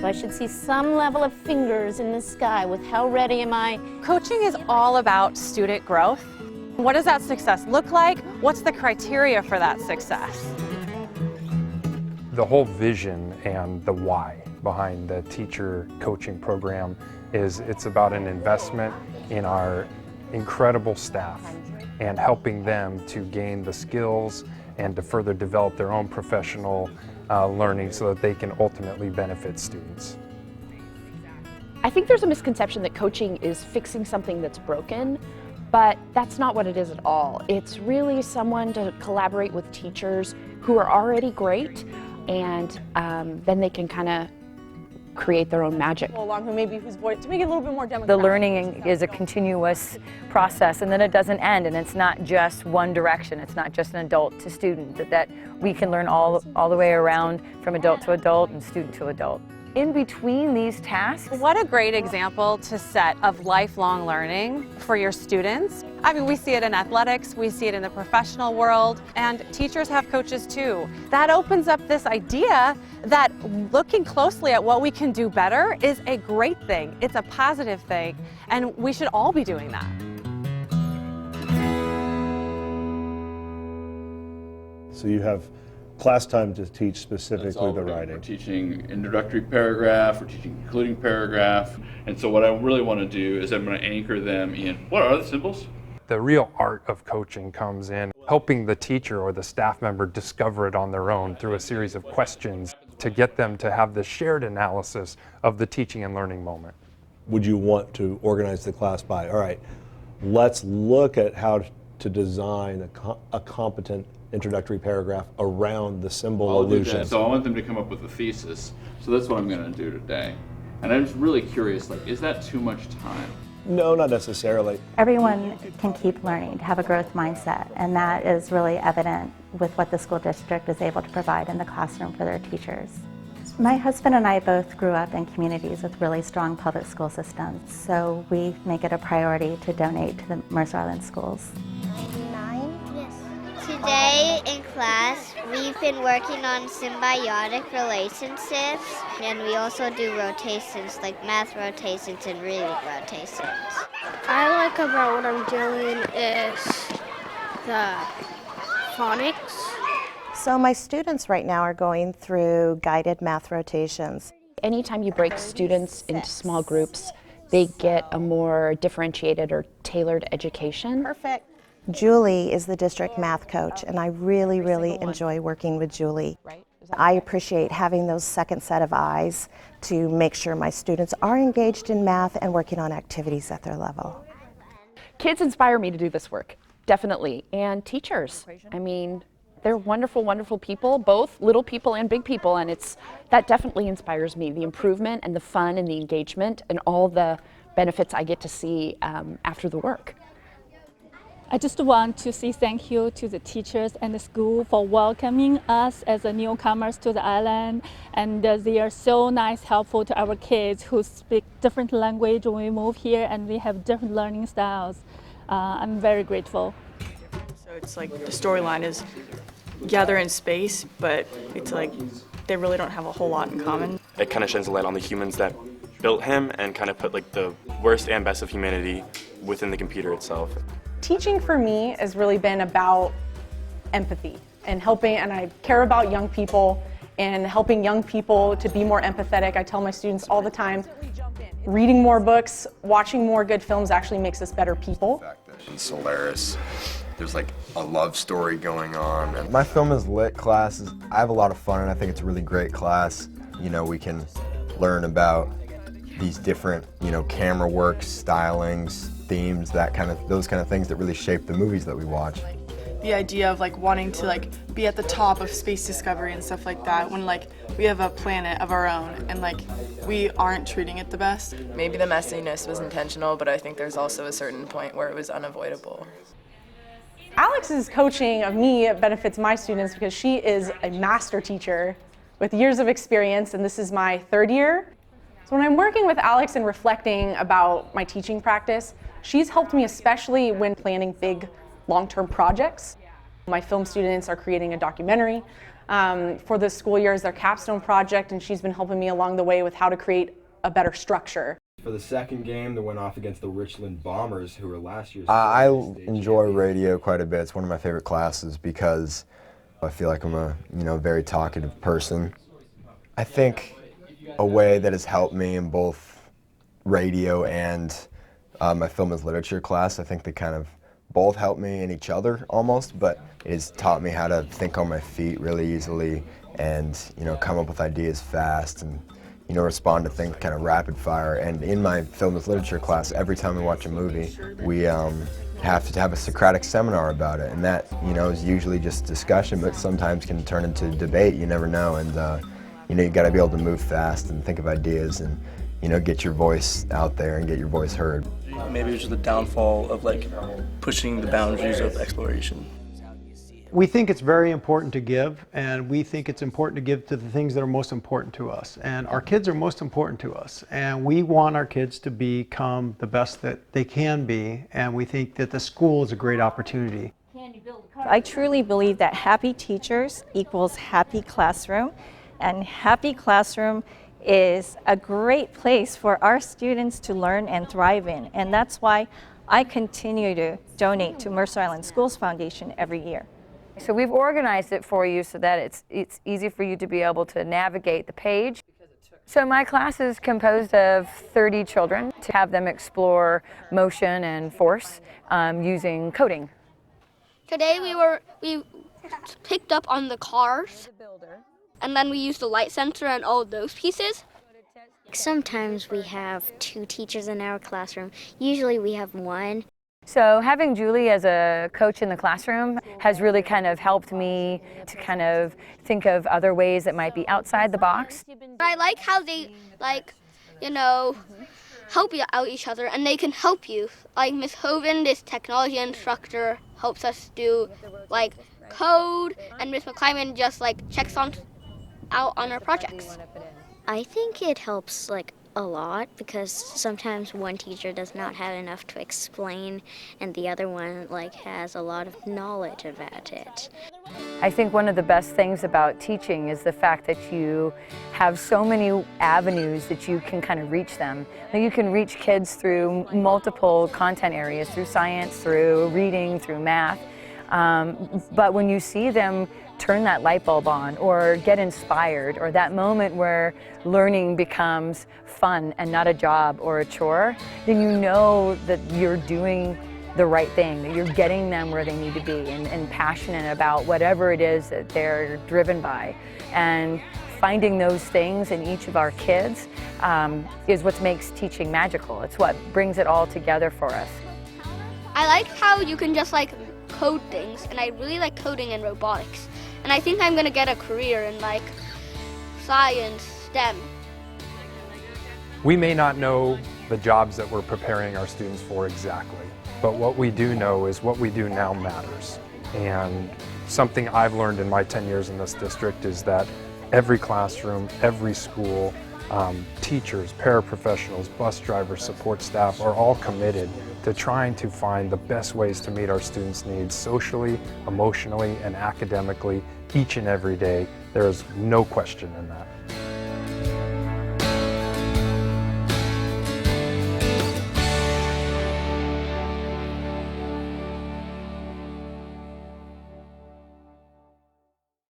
So I should see some level of fingers in the sky with how ready am I. Coaching is all about student growth. What does that success look like? What's the criteria for that success? The whole vision and the why behind the teacher coaching program is it's about an investment in our incredible staff and helping them to gain the skills and to further develop their own professional learning so that they can ultimately benefit students. I think there's a misconception that coaching is fixing something that's broken, but that's not what it is at all. It's really someone to collaborate with teachers who are already great, and then they can kind of create their own magic. Along who maybe whose voice to make it a little bit more democratic. The learning is a continuous process, and then it doesn't end, and it's not just one direction. It's not just an adult to student, that we can learn all the way around from adult to adult and student to adult. In between these tasks. What a great example to set of lifelong learning for your students. I mean, we see it in athletics, we see it in the professional world, and teachers have coaches too. That opens up this idea that looking closely at what we can do better is a great thing. It's a positive thing, and we should all be doing that. So you have class time to teach specifically the writing. We're teaching introductory paragraph, we're teaching concluding paragraph, and so what I really want to do is I'm going to anchor them in what are the symbols? The real art of coaching comes in helping the teacher or the staff member discover it on their own through a series of questions to get them to have the shared analysis of the teaching and learning moment. Would you want to organize the class by, all right, let's look at how to design a competent introductory paragraph around the symbol illusion. So I want them to come up with a thesis. So that's what I'm going to do today. And I'm just really curious, like, is that too much time? No, not necessarily. Everyone can keep learning, to have a growth mindset, and that is really evident with what the school district is able to provide in the classroom for their teachers. My husband and I both grew up in communities with really strong public school systems, so we make it a priority to donate to the Mercer Island schools. Today in class, we've been working on symbiotic relationships, and we also do rotations, like math rotations and reading rotations. I like about what I'm doing is the phonics. So my students right now are going through guided math rotations. Anytime you break students into small groups, they get a more differentiated or tailored education. Perfect. Julie is the district math coach, and I really, really enjoy working with Julie. I appreciate having those second set of eyes to make sure my students are engaged in math and working on activities at their level. Kids inspire me to do this work, definitely, and teachers. I mean, they're wonderful, wonderful people, both little people and big people, and that definitely inspires me, the improvement and the fun and the engagement and all the benefits I get to see after the work. I just want to say thank you to the teachers and the school for welcoming us as a newcomers to the island, and they are so nice, helpful to our kids who speak different language when we move here, and we have different learning styles. I'm very grateful. So it's like the storyline is, yeah, they're in space, but it's like they really don't have a whole lot in common. It kind of shines a light on the humans that built him and kind of put like the worst and best of humanity within the computer itself. Teaching for me has really been about empathy and helping, and I care about young people and helping young people to be more empathetic. I tell my students all the time, reading more books, watching more good films actually makes us better people. In Solaris, there's like a love story going on. And my film is lit class. I have a lot of fun, and I think it's a really great class. You know, we can learn about these different, camera works, stylings, themes, those kind of things that really shape the movies that we watch. The idea of like wanting to like be at the top of space discovery and stuff like that when like we have a planet of our own and like we aren't treating it the best. Maybe the messiness was intentional, but I think there's also a certain point where it was unavoidable. Alex's coaching of me benefits my students because she is a master teacher with years of experience, and this is my third year. So when I'm working with Alex and reflecting about my teaching practice, she's helped me especially when planning big long-term projects. My film students are creating a documentary for the school year as their capstone project, and she's been helping me along the way with how to create a better structure. For the second game, they went off against the Richland Bombers, who were last year's. I enjoy radio quite a bit. It's one of my favorite classes because I feel like I'm a very talkative person. I think a way that has helped me in both radio and my film and literature class, I think they kind of both help me in each other almost, but it has taught me how to think on my feet really easily and come up with ideas fast and respond to things kind of rapid fire. And in my film and literature class, every time we watch a movie, we have to have a Socratic seminar about it, and that is usually just discussion, but sometimes can turn into debate. You never know, and you got to be able to move fast and think of ideas and get your voice out there and get your voice heard. Maybe it was just the downfall of pushing the boundaries of exploration. We think it's very important to give, and we think it's important to give to the things that are most important to us. And our kids are most important to us, and we want our kids to become the best that they can be, and we think that the school is a great opportunity. I truly believe that happy teachers equals happy classroom, and happy classroom is a great place for our students to learn and thrive in, and that's why I continue to donate to Mercer Island Schools Foundation every year. So we've organized it for you so that it's easy for you to be able to navigate the page. So my class is composed of 30 children to have them explore motion and force using coding. Today we picked up on the cars, and then we used the light sensor and all those pieces. Sometimes we have 2 teachers in our classroom. Usually we have 1. So having Julie as a coach in the classroom has really kind of helped me to kind of think of other ways that might be outside the box. I like how they help you out each other, and they can help you. Like Miss Hoven, this technology instructor, helps us do code, and Miss McClyman just checks out on our projects. I think it helps a lot because sometimes one teacher does not have enough to explain and the other one has a lot of knowledge about it. I think one of the best things about teaching is the fact that you have so many avenues that you can kind of reach them. You can reach kids through multiple content areas, through science, through reading, through math. But when you see them turn that light bulb on or get inspired, or that moment where learning becomes fun and not a job or a chore, then you know that you're doing the right thing, that you're getting them where they need to be and passionate about whatever it is that they're driven by. And finding those things in each of our kids is what makes teaching magical. It's what brings it all together for us. I like how you can just code things, and I really like coding and robotics. And I think I'm gonna get a career in science, STEM. We may not know the jobs that we're preparing our students for exactly, but what we do know is what we do now matters. And something I've learned in my 10 years in this district is that every classroom, every school, teachers, paraprofessionals, bus drivers, support staff are all committed to trying to find the best ways to meet our students' needs socially, emotionally, and academically each and every day. There is no question in that.